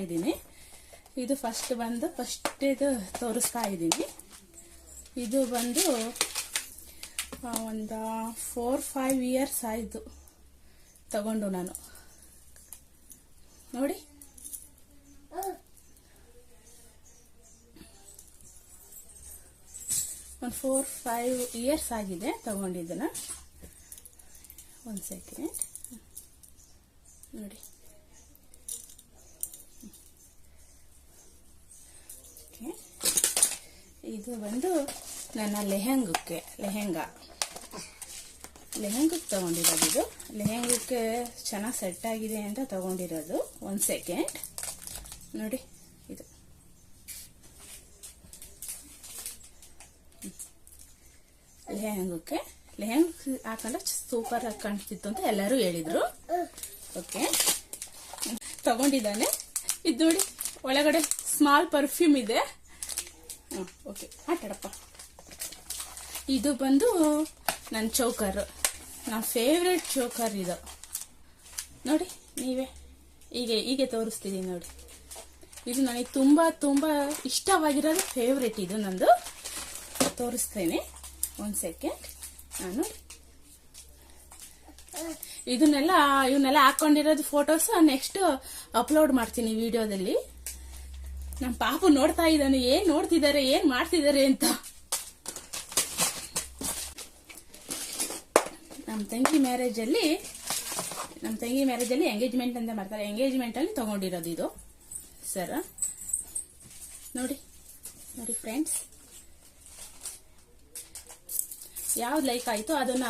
ಇದ್ದೀನಿ. ಇದು ಫಸ್ಟ್ ಇದು ತೋರಿಸ್ತಾ ಇದ್ದೀನಿ. ಇದು ಬಂದು ಒಂದು 4-5 ಇಯರ್ಸ್ ಆಯಿತು ತಗೊಂಡು ನಾನು. ನೋಡಿ, ಒಂದು 4-5 ಇಯರ್ಸ್ ಆಗಿದೆ ತಗೊಂಡಿದ್ದನ್ನ. ಒಂದು ಸೆಕೆಂಡ್ ನೋಡಿ. ಇದು ಬಂದು ನನ್ನ ಲೆಹೆಂಗಕ್ಕೆ ತಗೊಂಡಿರೋದು. ಇದು ಲೆಹೆಂಗಕ್ಕೆ ಚೆನ್ನಾಗಿ ಸೆಟ್ ಆಗಿದೆ ಅಂತ ತಗೊಂಡಿರೋದು. ಒಂದು ಸೆಕೆಂಡ್ ನೋಡಿ. ಇದು ಲೆಹೆಂಗಕ್ಕೆ ಹಾಕೊಂಡ್ರೆ ಸೂಪರ್ ಆಗಿ ಕಾಣಿಸ್ತಿತ್ತು ಅಂತ ಎಲ್ಲರೂ ಹೇಳಿದ್ರು. ಓಕೆ, ತಗೊಂಡಿದ್ದಾನೆ. ಇದು ನೋಡಿ, ಒಳಗಡೆ ಸ್ಮಾಲ್ ಪರ್ಫ್ಯೂಮ್ ಇದೆ. ಓಕೆ, ಆಟಾಡಪ್ಪ. ಇದು ಬಂದು ನನ್ನ ಚೋಕರ್, ನನ್ನ ಫೇವ್ರೆಟ್ ಚೋಕರ್ ಇದು. ನೋಡಿ ನೀವೇ, ಹೀಗೆ ತೋರಿಸ್ತಿದ್ದೀನಿ ನೋಡಿ. ಇದು ನನಗೆ ತುಂಬಾ ಇಷ್ಟವಾಗಿರೋದು, ಫೇವ್ರೆಟ್ ಇದು ನಂದು. ತೋರಿಸ್ತೇನೆ, ಒಂದು ಸೆಕೆಂಡ್. ನಾನು ಇವನ್ನೆಲ್ಲ ಹಾಕೊಂಡಿರೋದು ಫೋಟೋಸ್ ನೆಕ್ಸ್ಟ್ ಅಪ್ಲೋಡ್ ಮಾಡ್ತೀನಿ ವಿಡಿಯೋದಲ್ಲಿ. ನಮ್ಮ ಪಾಪು ನೋಡ್ತಾ ಇದ್ದಾನೆ, ಏನ್ ನೋಡ್ತಿದ್ದಾರೆ, ಏನ್ ಮಾಡ್ತಿದ್ದಾರೆ ಅಂತ. ನಮ್ಮ ತಂಗಿ ಮ್ಯಾರೇಜಲ್ಲಿ ಎಂಗೇಜ್ಮೆಂಟ್ ಅಂತ ಮಾಡ್ತಾರೆ. ಎಂಗೇಜ್ಮೆಂಟ್ ಅಲ್ಲಿ ತಗೊಂಡಿರೋದು ಇದು ಸರ್. ನೋಡಿ ಫ್ರೆಂಡ್ಸ್, ಯಾವ್ದು ಲೈಕ್ ಆಯ್ತು ಅದನ್ನ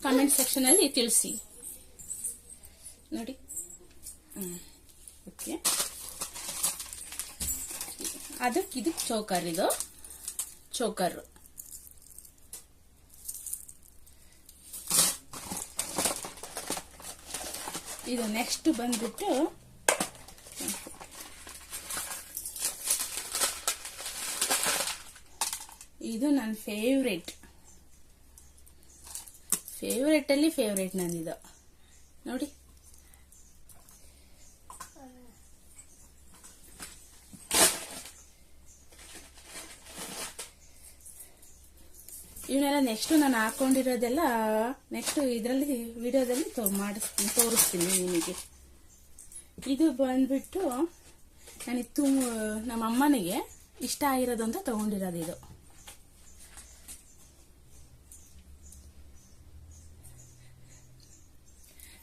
ಕಮೆಂಟ್ ಸೆಕ್ಷನ್ ಅಲ್ಲಿ ತಿಳಿಸಿ. ನೋಡಿ, ಓಕೆ. ಇದಕ್ಕೆ ಚೋಕರ್, ಇದು ಚೋಕರ್. ಇದು ನೆಕ್ಸ್ಟ್ ಬಂದ್ಬಿಟ್ಟು ಇದು ನನ್ನ ಫೇವ್ರೆಟ್ ಅಲ್ಲಿ ಫೇವ್ರೆಟ್ ನಂದಿದು. ನೋಡಿ, ಇವನ್ನೆಲ್ಲ ನೆಕ್ಸ್ಟ್ ನಾನು ಹಾಕೊಂಡಿರೋದೆಲ್ಲ ನೆಕ್ಸ್ಟ್ ಇದರಲ್ಲಿ ವಿಡಿಯೋದಲ್ಲಿ ತೋರಿಸ್ತೀನಿ ನಿಮಗೆ. ಇದು ಬಂದ್ಬಿಟ್ಟು ನನಗೆ ನಮ್ಮ ಅಮ್ಮನಿಗೆ ಇಷ್ಟ ಆಗಿರೋದು ಅಂತ ತಗೊಂಡಿರೋದು ಇದು.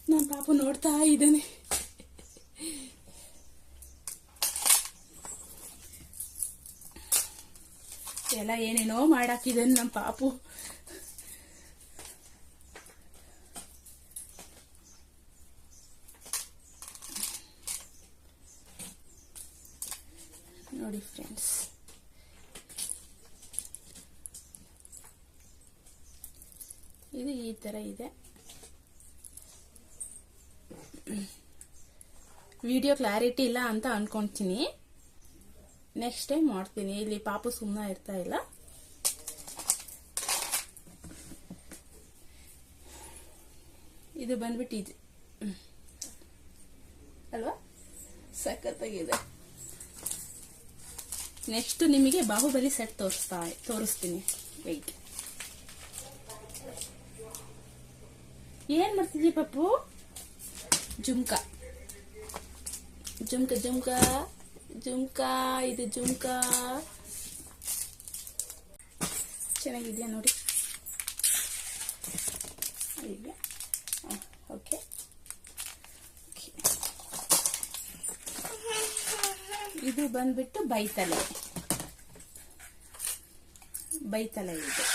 ನನ್ನ ಪಾಪು ನೋಡ್ತಾ ಇದ್ದಾನೆ. ಎಲ್ಲ ಏನೇನೋ ಮಾಡಾಕಿದ್ದಾನೆ ನಮ್ಮ ಪಾಪು. ನೋಡಿ ಫ್ರೆಂಡ್ಸ್, ಇದು ಈ ತರ ಇದೆ. ವಿಡಿಯೋ ಕ್ಲಾರಿಟಿ ಇಲ್ಲ ಅಂತ ಅನ್ಕೊಂತೀನಿ, ನೆಕ್ಸ್ಟ್ ಟೈಮ್ ಮಾಡ್ತೀನಿ. ಇಲ್ಲಿ ಪಾಪು ಸುಮ್ಮನೆ ಇರ್ತಾ ಇಲ್ಲ. ಇದು ಬಂದ್ಬಿಟ್ಟು ಇದು ಅಲ್ವಾ, ಸಖತ್ತಾಗಿದೆ. ನೆಕ್ಸ್ಟ್ ನಿಮಗೆ ಬಾಹುಬಲಿ ಸೆಟ್ ತೋರಿಸ್ತೀನಿ. ವೆಯ್ಟ್, ಏನ್ ಮಾಡ್ತಿದ್ದಿ ಪಪ್ಪು? ಜುಮ್ಕಾ ಇದು ಜುಮ್ಕಾ ಚೆನ್ನಾಗಿದ್ಯಾ ನೋಡಿ. ಓಕೆ, ಇದು ಬಂದ್ಬಿಟ್ಟು ಬೈತಲೆ ಇದು.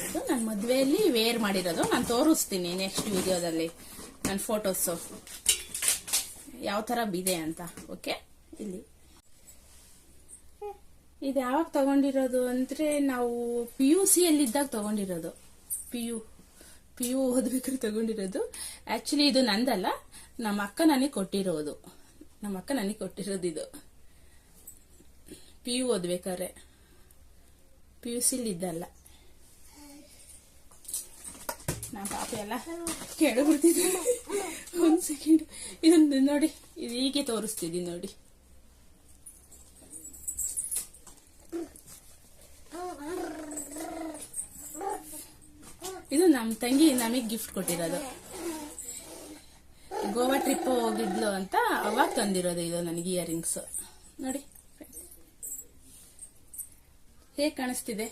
ಇದು ನನ್ನ ಮದುವೆಯಲ್ಲಿ ವೇರ್ ಮಾಡಿರೋದು. ನಾನು ತೋರಿಸ್ತೀನಿ ನೆಕ್ಸ್ಟ್ ವಿಡಿಯೋದಲ್ಲಿ ನನ್ನ ಫೋಟೋಸು ಯಾವ ತರ ಬಿದೆ ಅಂತ. ಓಕೆ, ಇಲ್ಲಿ ಇದು ಯಾವಾಗ ತಗೊಂಡಿರೋದು ಅಂದ್ರೆ ನಾವು PUC ಯಲ್ಲಿದ್ದಾಗ ತಗೊಂಡಿರೋದು. PU ಓದ್ಬೇಕಾದ್ರೆ ತಗೊಂಡಿರೋದು. ಆಕ್ಚುಲಿ ಇದು ನಂದಲ್ಲ, ನಮ್ಮ ಅಕ್ಕ ನನಗೆ ಕೊಟ್ಟಿರೋದು. ಇದು PU ಓದ್ಬೇಕಾದ್ರೆ, PUC ಇದ್ದಲ್ಲ. ನಾ ಪಾಪ ಎಲ್ಲ ಕೆಳಬಿಡ್ತಿದ್ದೀನಿ. ಒಂದ್ ಸೆಕೆಂಡ್, ಇದೊಂದು ನೋಡಿ, ಇದು ಹೀಗೆ ತೋರಿಸ್ತಿದ್ದೀನಿ ನೋಡಿ. ಇದು ನಮ್ಮ ತಂಗಿ ನಮಗ್ ಗಿಫ್ಟ್ ಕೊಟ್ಟಿರೋದು. ಗೋವಾ ಟ್ರಿಪ್ ಹೋಗಿದ್ಲು ಅಂತ ಅವಾಗ ತಂದಿರೋದು ಇದು ನನಗೆ ಇಯರಿಂಗ್ಸ್. ನೋಡಿ ಹೇಗೆ ಕಾಣಿಸ್ತಿದೆ.